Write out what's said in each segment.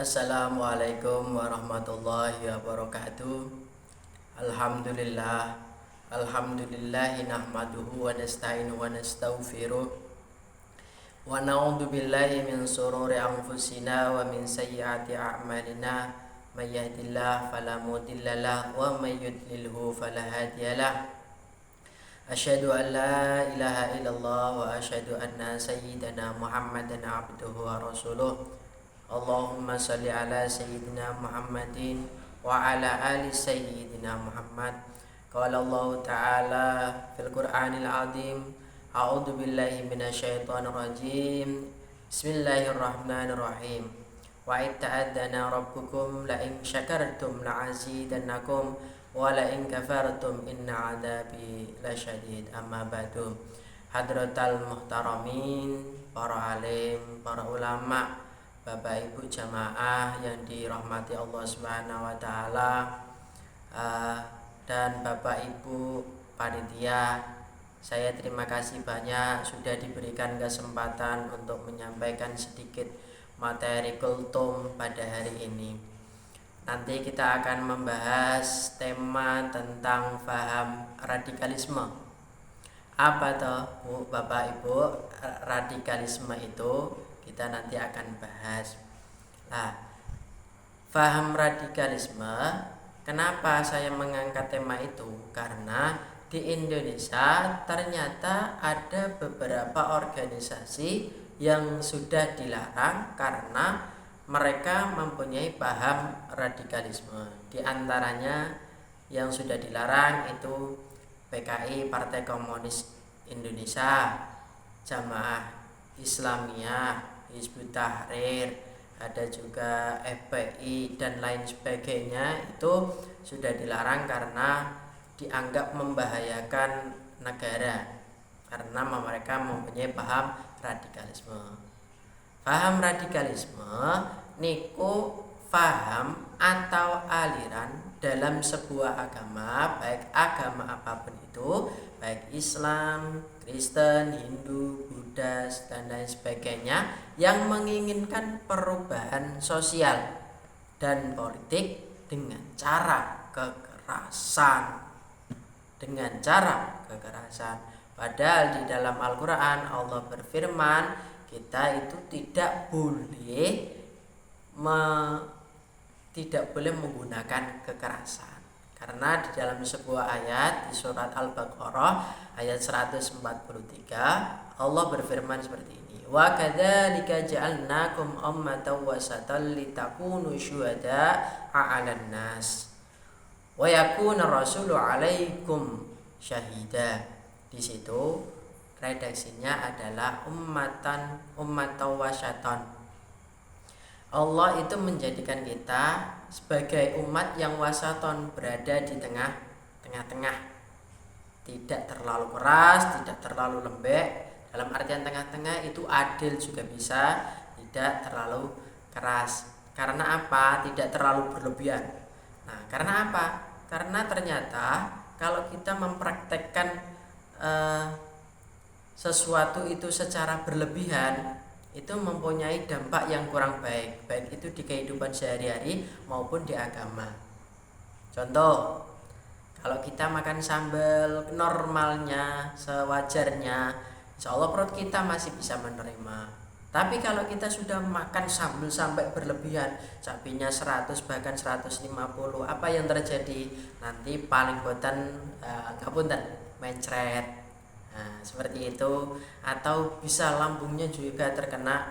Assalamualaikum warahmatullahi wabarakatuh. Alhamdulillah. Alhamdulillahi nahmaduhu wa nasta'inu wa nastaghfiruh wa na'udzu billahi min shururi anfusina wa min sayyiati a'malina. May yahdihillahu fala mudhillalah wa may yudlilhu fala hadiyalah. Asyhadu an la ilaha illallah wa asyhadu anna sayyidana Muhammadan abduhu wa rasuluh. Allahumma salli ala sayyidina Muhammadin wa ala ali sayyidina Muhammad. Qala Allah ta'ala fil Qur'anil azim. A'udzu billahi minasyaitonir rajim. Bismillahirrahmanirrahim. Wa itta'adzana rabbukum la in syakartum la'azidannakum wa la in kafartum inna 'adzabi lasyadid. Amma ba'du. Hadratal muhtaramin, para alim, para ulama, Bapak Ibu jamaah yang dirahmati Allah Subhanahu wa taala, dan Bapak Ibu panitia, saya terima kasih banyak sudah diberikan kesempatan untuk menyampaikan sedikit materi kultum pada hari ini. Nanti kita akan membahas tema tentang paham radikalisme. Apa toh Bu, Bapak Ibu, radikalisme itu kita nanti akan bahas. Nah, paham radikalisme, kenapa saya mengangkat tema itu? Karena di Indonesia ternyata ada beberapa organisasi yang sudah dilarang karena mereka mempunyai paham radikalisme. Di antaranya yang sudah dilarang itu PKI, Partai Komunis Indonesia, Jamaah Islamiyah, Hizbut Tahrir, ada juga FPI dan lain sebagainya, itu sudah dilarang karena dianggap membahayakan negara karena mereka mempunyai paham radikalisme. Paham radikalisme niku paham atau aliran dalam sebuah agama, baik agama apapun itu, baik Islam, Kristen, Hindu, Buddha, dan lain sebagainya, yang menginginkan perubahan sosial dan politik dengan cara kekerasan. Padahal di dalam Al-Quran Allah berfirman, kita itu tidak boleh menggunakan kekerasan. Karena di dalam sebuah ayat di surat Al-Baqarah ayat 143 Allah berfirman seperti ini. Wa kadzalika ja'alnakum ummatan wasatan litakunu syuhada'a 'alan nas wa yakuna rasulu 'alaikum syahida. Di situ redaksinya adalah ummatan wasatan. Allah itu menjadikan kita sebagai umat yang wasaton, berada di tengah-tengah. Tidak terlalu keras, tidak terlalu lembek. Dalam artian tengah-tengah itu adil juga bisa, tidak terlalu keras. Karena apa? Tidak terlalu berlebihan. Nah, karena apa? Karena ternyata kalau kita mempraktekkan sesuatu itu secara berlebihan, itu mempunyai dampak yang kurang baik, baik itu di kehidupan sehari-hari maupun di agama. Contoh, kalau kita makan sambal normalnya, sewajarnya, insya Allah perut kita masih bisa menerima. Tapi kalau kita sudah makan sambal sampai berlebihan, cabenya 100 bahkan 150, apa yang terjadi? Nanti paling boten mencret. Nah, seperti itu. Atau bisa lambungnya juga terkena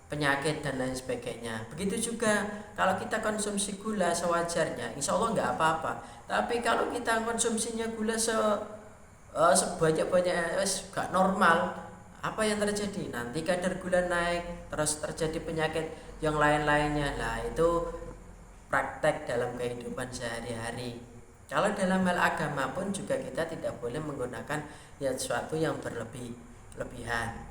penyakit dan lain sebagainya. Begitu juga kalau kita konsumsi gula sewajarnya, insya Allah nggak apa-apa. Tapi kalau kita konsumsinya gula sebanyak-banyak, nggak normal, apa yang terjadi? Nanti kadar gula naik, terus terjadi penyakit yang lain-lainnya. Nah, itu praktek dalam kehidupan sehari-hari. Kalau dalam hal agama pun juga kita tidak boleh menggunakan sesuatu yang berlebihan.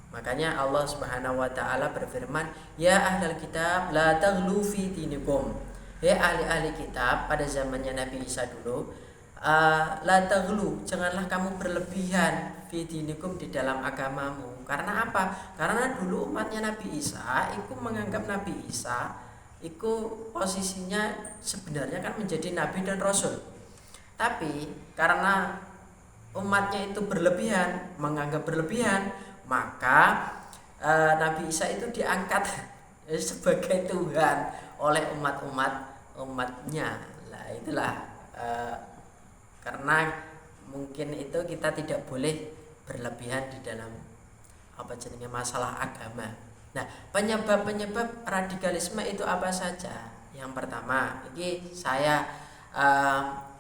Makanya Allah Subhanahu wa taala berfirman, "Ya ahlal kitab la taghlu fi dinikum." Ya ahli-ahli kitab pada zamannya Nabi Isa dulu, la taghlu, janganlah kamu berlebihan fi dinikum di dalam agamamu. Karena apa? Karena dulu umatnya Nabi Isa itu menganggap Nabi Isa itu posisinya sebenarnya kan menjadi nabi dan rasul. Tapi karena umatnya itu berlebihan, menganggap berlebihan, maka Nabi Isa itu diangkat sebagai Tuhan oleh umatnya. Lah itulah karena mungkin itu kita tidak boleh berlebihan di dalam masalah agama. Nah, penyebab radikalisme itu apa saja? Yang pertama, ini saya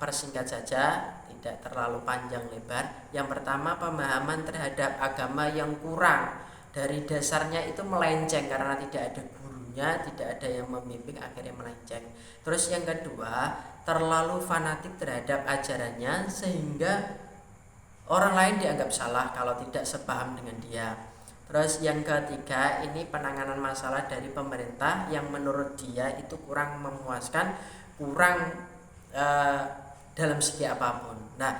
persingkat saja, tidak terlalu panjang lebar. Yang pertama, pemahaman terhadap agama yang kurang, dari dasarnya itu melenceng karena tidak ada gurunya, tidak ada yang membimbing, akhirnya melenceng. Terus yang kedua, terlalu fanatik terhadap ajarannya sehingga orang lain dianggap salah kalau tidak sepaham dengan dia. Terus yang ketiga, ini penanganan masalah dari pemerintah yang menurut dia itu kurang memuaskan, kurang dalam segi apapun. Nah,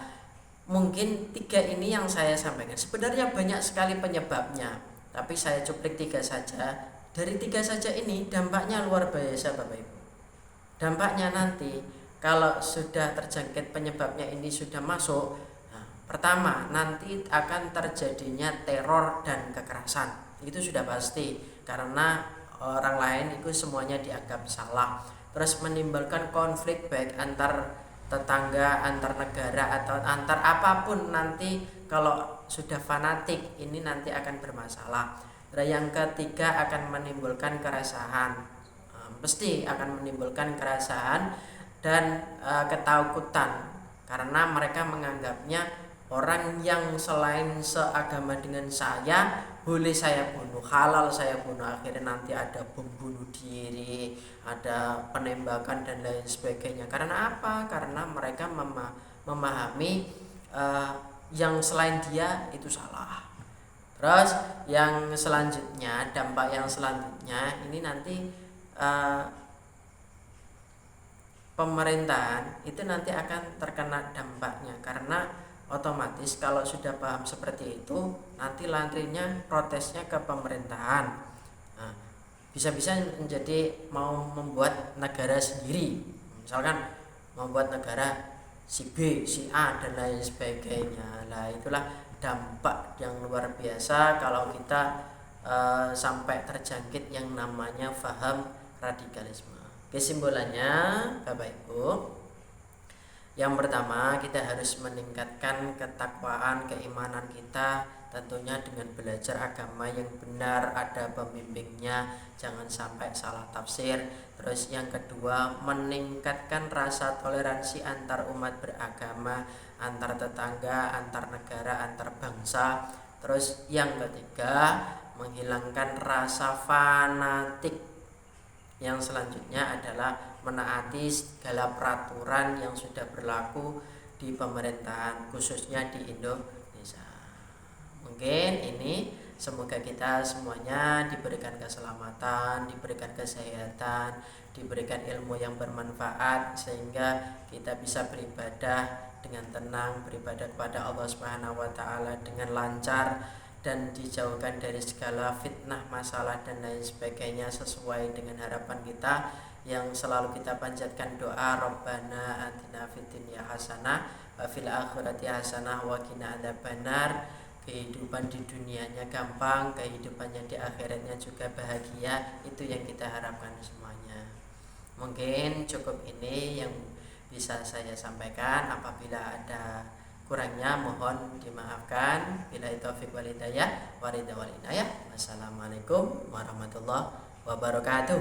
mungkin tiga ini yang saya sampaikan. Sebenarnya banyak sekali penyebabnya, tapi saya cuplik tiga saja. Dari tiga saja ini dampaknya luar biasa Bapak Ibu. Dampaknya nanti kalau sudah terjangkit penyebabnya ini sudah masuk, pertama, nanti akan terjadinya teror dan kekerasan. Itu sudah pasti karena orang lain itu semuanya dianggap salah. Terus menimbulkan konflik baik antar tetangga, antar negara atau antar apapun. Nanti kalau sudah fanatik ini nanti akan bermasalah. Dan yang ketiga akan menimbulkan keresahan. Pasti akan menimbulkan keresahan dan ketakutan karena mereka menganggapnya orang yang selain seagama dengan saya boleh saya bunuh, halal saya bunuh. Akhirnya nanti ada bom bunuh diri, ada penembakan dan lain sebagainya. Karena apa? Karena mereka memahami yang selain dia itu salah. Terus yang selanjutnya, dampak yang selanjutnya ini nanti pemerintahan itu nanti akan terkena dampaknya karena otomatis kalau sudah paham seperti itu nanti larinya protesnya ke pemerintahan. Nah, bisa-bisa menjadi mau membuat negara sendiri, misalkan membuat negara si B, si A dan lain sebagainya. Lah itulah dampak yang luar biasa kalau kita sampai terjangkit yang namanya paham radikalisme. Kesimpulannya Bapak Ibu, yang pertama kita harus meningkatkan ketakwaan, keimanan kita tentunya dengan belajar agama yang benar, ada pembimbingnya, jangan sampai salah tafsir. Terus yang kedua, meningkatkan rasa toleransi antar umat beragama, antar tetangga, antar negara, antar bangsa. Terus yang ketiga, menghilangkan rasa fanatik. Yang selanjutnya adalah menaati segala peraturan yang sudah berlaku di pemerintahan, khususnya di Indonesia. Mungkin ini semoga kita semuanya diberikan keselamatan, diberikan kesehatan, diberikan ilmu yang bermanfaat sehingga kita bisa beribadah dengan tenang, beribadah kepada Allah Subhanahu wa taala dengan lancar dan dijauhkan dari segala fitnah, masalah dan lain sebagainya sesuai dengan harapan kita yang selalu kita panjatkan doa Rabbana atina fid dunya hasanah wa fil akhirati hasanah wa qina adzabannar. Kehidupan di dunianya gampang, kehidupannya di akhiratnya juga bahagia, itu yang kita harapkan semuanya. Mungkin cukup ini yang bisa saya sampaikan. Apabila ada kurangnya mohon dimaafkan. Billahi taufiq wal hidayah. Wassalamualaikum warahmatullahi wabarakatuh.